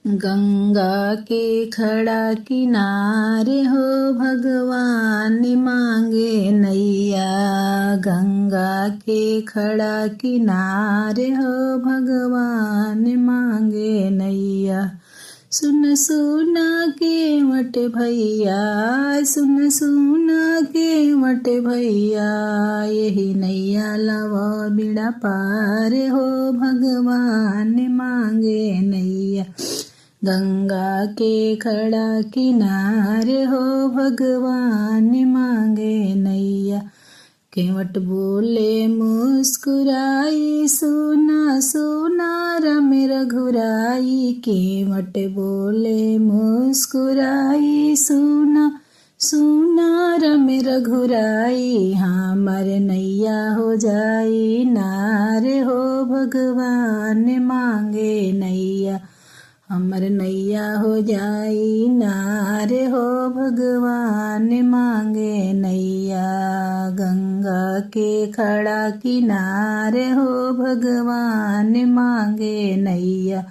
गंगा के खड़ा किनारे हो भगवान मांगे नैया। गंगा के खड़ा किनारे हो भगवान मांगे नैया। सुन सुना के मट भैया, सुन सुना के मट भैया, यही नैया लावा बिड़ा पार हो भगवान मांगे नैया। गंगा के खड़ा किनारे हो भगवान मांगे नैया। केवट बोले मुस्कुराई, सोना सोना रम रघुराई। केवट बोले मुस्कुराई, सोना सोना रम रघुराई। हमर नैया हो जाई नार हो भगवान मांगे नैया। हमर नैया हो जाई नार हो भगवान मांगे नैया। गंगा के खड़ा किनारे हो भगवान मांगे नैया।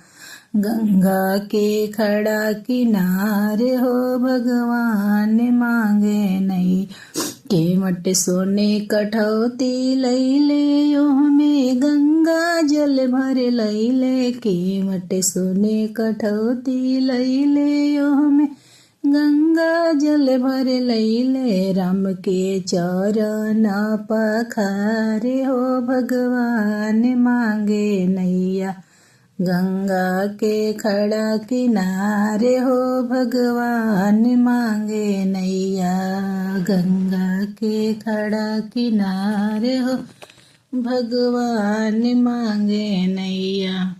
गंगा के खड़ा किनारे हो भगवान मांगे नैया। केवट सोने कठौती लैले ओह में गंगा जल भर लैले। केवट सोने कठौती लैले ओह में गंगा जल भर लैले। राम के चरण पखारे हो भगवान मांगे नैया। गंगा के खड़ा किनारे हो भगवान मांगे नैया। गंगा के खड़ा किनारे हो भगवान मांगे नैया।